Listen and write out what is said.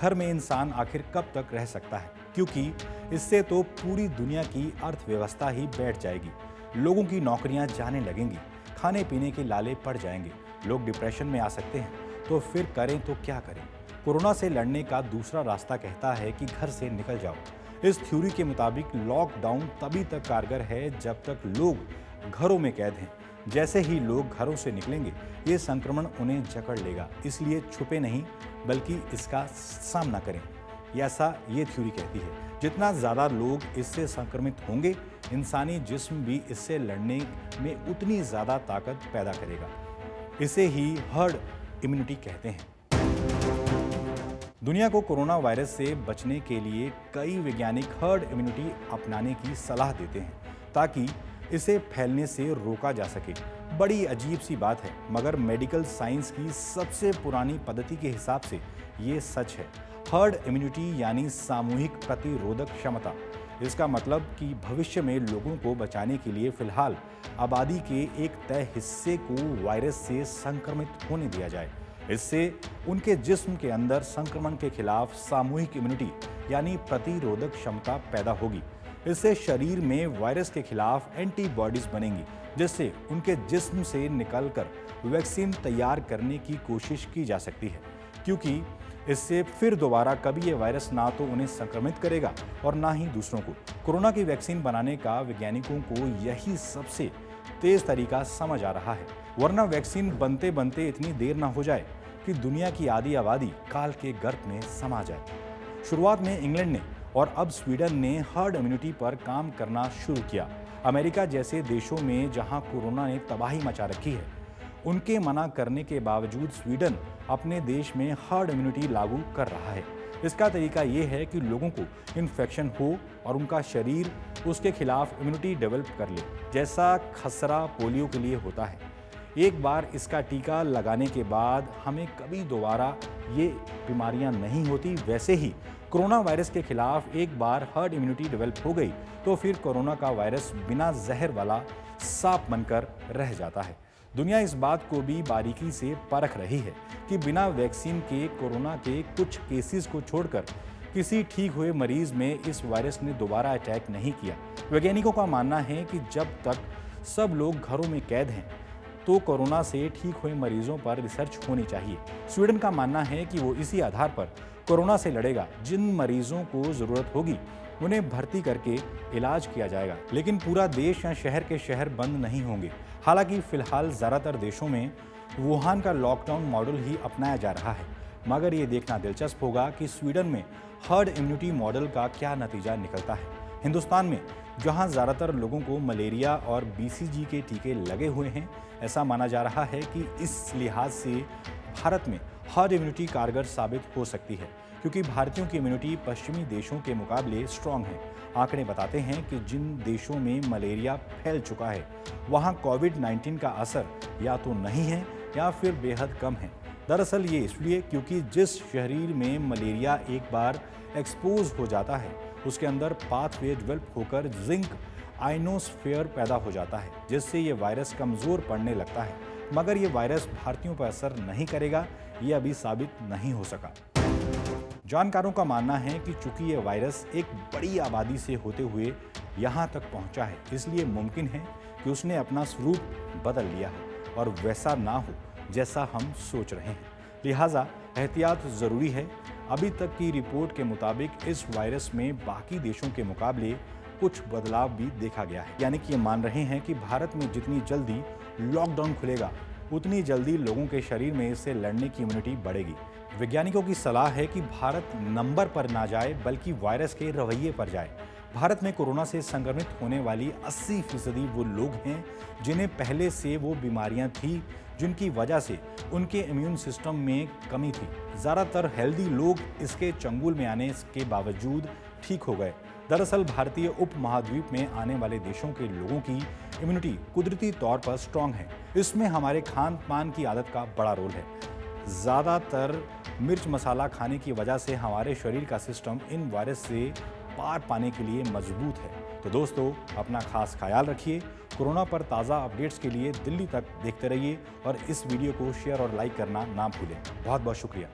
घर में इंसान आखिर कब तक रह सकता है, क्योंकि इससे तो पूरी दुनिया की अर्थव्यवस्था ही बैठ जाएगी। लोगों की नौकरियां जाने लगेंगी, खाने पीने के लाले पड़ जाएंगे, लोग डिप्रेशन में आ सकते हैं। तो फिर करें तो क्या करें? कोरोना से लड़ने का दूसरा रास्ता कहता है कि घर से निकल जाओ। इस थ्योरी के मुताबिक लॉकडाउन तभी तक कारगर है जब तक लोग घरों में कैद हैं। जैसे ही लोग घरों से निकलेंगे, ये संक्रमण उन्हें जकड़ लेगा। इसलिए छुपे नहीं, बल्कि इसका सामना करें, ऐसा ये थ्योरी कहती है। जितना ज़्यादा लोग इससे संक्रमित होंगे, इंसानी जिस्म भी इससे लड़ने में उतनी ज़्यादा ताकत पैदा करेगा। इसे ही हर्ड इम्यूनिटी कहते हैं। दुनिया को कोरोना वायरस से बचने के लिए कई वैज्ञानिक हर्ड इम्यूनिटी अपनाने की सलाह देते हैं, ताकि इसे फैलने से रोका जा सके। बड़ी अजीब सी बात है, मगर मेडिकल साइंस की सबसे पुरानी पद्धति के हिसाब से ये सच है। हर्ड इम्यूनिटी यानी सामूहिक प्रतिरोधक क्षमता। इसका मतलब कि भविष्य में लोगों को बचाने के लिए फिलहाल आबादी के एक तय हिस्से को वायरस से संक्रमित होने दिया जाए। इससे उनके जिस्म के अंदर संक्रमण के खिलाफ सामूहिक इम्यूनिटी यानी प्रतिरोधक क्षमता पैदा होगी। इससे शरीर में वायरस के खिलाफ एंटीबॉडीज बनेंगी, जिससे उनके जिस्म से निकलकर वैक्सीन तैयार करने की कोशिश की जा सकती है। क्योंकि इससे फिर दोबारा कभी ये वायरस ना तो उन्हें संक्रमित करेगा और ना ही दूसरों को। कोरोना की वैक्सीन बनाने का वैज्ञानिकों को यही सबसे तेज तरीका समझ आ रहा है, वरना वैक्सीन बनते बनते इतनी देर ना हो जाए कि दुनिया की आधी आबादी काल के गर्त में समा जाए। शुरुआत में इंग्लैंड ने और अब स्वीडन ने हर्ड इम्यूनिटी पर काम करना शुरू किया। अमेरिका जैसे देशों में जहां कोरोना ने तबाही मचा रखी है, उनके मना करने के बावजूद स्वीडन अपने देश में हर्ड इम्यूनिटी लागू कर रहा है। इसका तरीका ये है कि लोगों को इन्फेक्शन हो और उनका शरीर उसके खिलाफ इम्यूनिटी डेवलप कर ले, जैसा खसरा पोलियो के लिए होता है। एक बार इसका टीका लगाने के बाद हमें कभी दोबारा ये बीमारियां नहीं होती। वैसे ही कोरोना वायरस के खिलाफ एक बार हर्ड इम्यूनिटी डेवलप हो गई तो फिर कोरोना का वायरस बिना जहर वाला सांप बनकर रह जाता है। दुनिया इस बात को भी बारीकी से परख रही है कि बिना वैक्सीन के कोरोना के कुछ केसेस को छोड़कर किसी ठीक हुए मरीज में इस वायरस ने दोबारा अटैक नहीं किया। वैज्ञानिकों का मानना है कि जब तक सब लोग घरों में कैद हैं, तो कोरोना से ठीक हुए मरीजों पर रिसर्च होनी चाहिए। स्वीडन का मानना है कि वो इसी आधार पर कोरोना से लड़ेगा। जिन मरीजों को जरूरत होगी उन्हें भर्ती करके इलाज किया जाएगा, लेकिन पूरा देश या शहर के शहर बंद नहीं होंगे। हालांकि फिलहाल ज़्यादातर देशों में वुहान का लॉकडाउन मॉडल ही अपनाया जा रहा है, मगर ये देखना दिलचस्प होगा कि स्वीडन में हर्ड इम्यूनिटी मॉडल का क्या नतीजा निकलता है। हिंदुस्तान में जहां ज़्यादातर लोगों को मलेरिया और BCG के टीके लगे हुए हैं, ऐसा माना जा रहा है कि इस लिहाज से भारत में हर्ड इम्यूनिटी कारगर साबित हो सकती है, क्योंकि भारतीयों की इम्यूनिटी पश्चिमी देशों के मुकाबले स्ट्रांग है। आंकड़े बताते हैं कि जिन देशों में मलेरिया फैल चुका है, वहां कोविड-19 का असर या तो नहीं है या फिर बेहद कम है। दरअसल ये इसलिए क्योंकि जिस शरीर में मलेरिया एक बार एक्सपोज हो जाता है, उसके अंदर पाथवे डेवलप होकर जिंक आयनोस्फीयर पैदा हो जाता है, जिससे ये वायरस कमज़ोर पड़ने लगता है। मगर ये वायरस भारतीयों पर असर नहीं करेगा, ये अभी साबित नहीं हो सका। जानकारों का मानना है कि चूंकि ये वायरस एक बड़ी आबादी से होते हुए यहाँ तक पहुँचा है, इसलिए मुमकिन है कि उसने अपना स्वरूप बदल लिया हो और वैसा ना हो जैसा हम सोच रहे हैं। लिहाजा एहतियात ज़रूरी है। अभी तक की रिपोर्ट के मुताबिक इस वायरस में बाकी देशों के मुकाबले कुछ बदलाव भी देखा गया है। यानी कि ये मान रहे हैं कि भारत में जितनी जल्दी लॉकडाउन खुलेगा, उतनी जल्दी लोगों के शरीर में इससे लड़ने की इम्यूनिटी बढ़ेगी। वैज्ञानिकों की सलाह है कि भारत नंबर पर ना जाए, बल्कि वायरस के रवैये पर जाए। भारत में कोरोना से संक्रमित होने वाली 80% वो लोग हैं जिन्हें पहले से वो बीमारियां थी, जिनकी वजह से उनके इम्यून सिस्टम में कमी थी। ज़्यादातर हेल्दी लोग इसके चंगुल में आने के बावजूद ठीक हो गए। दरअसल भारतीय उपमहाद्वीप में आने वाले देशों के लोगों की इम्यूनिटी कुदरती तौर पर स्ट्रांग है। इसमें हमारे खान पान की आदत का बड़ा रोल है। ज़्यादातर मिर्च मसाला खाने की वजह से हमारे शरीर का सिस्टम इन वायरस से पार पाने के लिए मजबूत है। तो दोस्तों, अपना खास ख्याल रखिए। कोरोना पर ताज़ा अपडेट्स के लिए दिल्ली तक देखते रहिए और इस वीडियो को शेयर और लाइक करना ना भूलें। बहुत बहुत शुक्रिया।